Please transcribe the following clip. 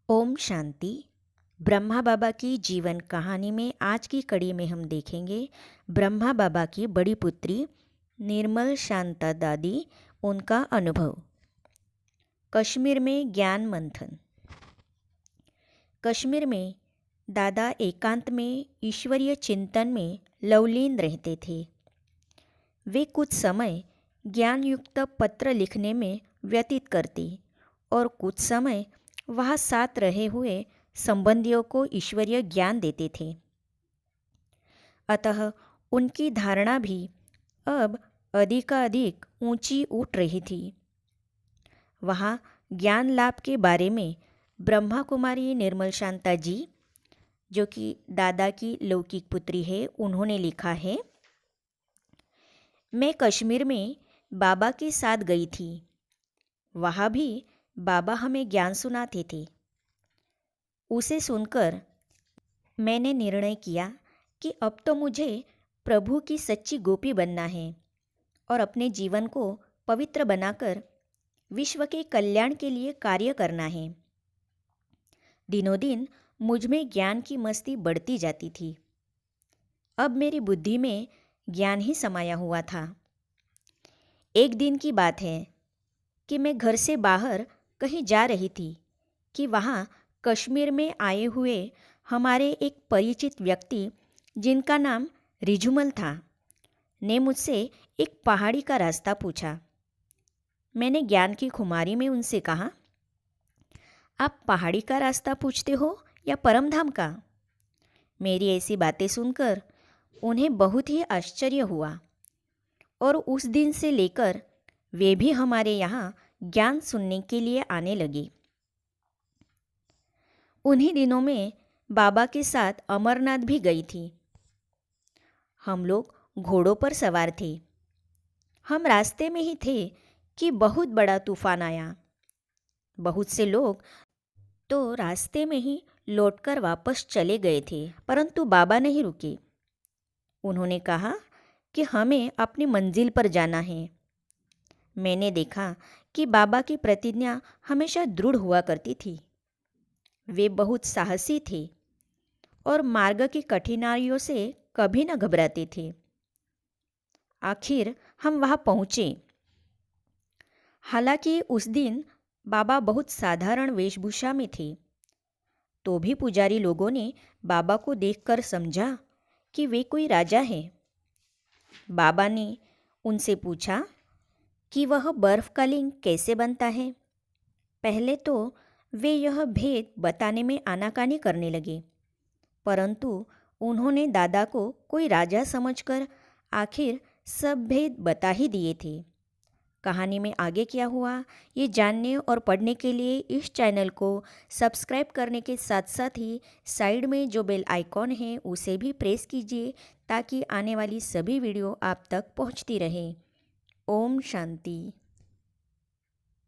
ओम शांति। ब्रह्मा बाबा की जीवन कहानी में आज की कड़ी में हम देखेंगे ब्रह्मा बाबा की बड़ी पुत्री निर्मल शांता दादी, उनका अनुभव। कश्मीर में ज्ञान मंथन। कश्मीर में दादा एकांत में ईश्वरीय चिंतन में लवलीन रहते थे। वे कुछ समय ज्ञान युक्त पत्र लिखने में व्यतीत करते और कुछ समय वहाँ साथ रहे हुए संबंधियों को ईश्वरीय ज्ञान देते थे। अतः उनकी धारणा भी अब अधिकाधिक ऊंची उठ रही थी। वहाँ ज्ञान लाभ के बारे में ब्रह्मा कुमारी निर्मल शांता जी, जो कि दादा की लौकिक पुत्री है, उन्होंने लिखा है, मैं कश्मीर में बाबा के साथ गई थी। वहाँ भी बाबा हमें ज्ञान सुनाते थे। उसे सुनकर मैंने निर्णय किया कि अब तो मुझे प्रभु की सच्ची गोपी बनना है और अपने जीवन को पवित्र बनाकर विश्व के कल्याण के लिए कार्य करना है। दिनों दिन मुझ में ज्ञान की मस्ती बढ़ती जाती थी। अब मेरी बुद्धि में ज्ञान ही समाया हुआ था। एक दिन की बात है कि मैं घर से बाहर कहीं जा रही थी कि वहाँ कश्मीर में आए हुए हमारे एक परिचित व्यक्ति, जिनका नाम रिजुमल था, ने मुझसे एक पहाड़ी का रास्ता पूछा। मैंने ज्ञान की खुमारी में उनसे कहा, आप पहाड़ी का रास्ता पूछते हो या परमधाम का? मेरी ऐसी बातें सुनकर उन्हें बहुत ही आश्चर्य हुआ और उस दिन से लेकर वे भी हमारे यहाँ ज्ञान सुनने के लिए आने लगे। उन्हीं दिनों में बाबा के साथ अमरनाथ भी गई थी। हम लोग घोड़ों पर सवार थे। हम रास्ते में ही थे कि बहुत बड़ा तूफान आया। बहुत से लोग तो रास्ते में ही लौटकर वापस चले गए थे, परंतु बाबा नहीं रुके। उन्होंने कहा कि हमें अपनी मंजिल पर जाना है। मैंने देखा कि बाबा की प्रतिज्ञा हमेशा दृढ़ हुआ करती थी। वे बहुत साहसी थे और मार्ग की कठिनाइयों से कभी न घबराते थे। आखिर हम वहाँ पहुँचे। हालांकि उस दिन बाबा बहुत साधारण वेशभूषा में थे, तो भी पुजारी लोगों ने बाबा को देखकर समझा कि वे कोई राजा हैं। बाबा ने उनसे पूछा कि वह बर्फ का लिंग कैसे बनता है। पहले तो वे यह भेद बताने में आनाकानी करने लगे, परंतु उन्होंने दादा को कोई राजा समझकर आखिर सब भेद बता ही दिए थे। कहानी में आगे क्या हुआ, ये जानने और पढ़ने के लिए इस चैनल को सब्सक्राइब करने के साथ साथ ही साइड में जो बेल आइकॉन है उसे भी प्रेस कीजिए, ताकि आने वाली सभी वीडियो आप तक पहुंचती रहे। ओम शांति।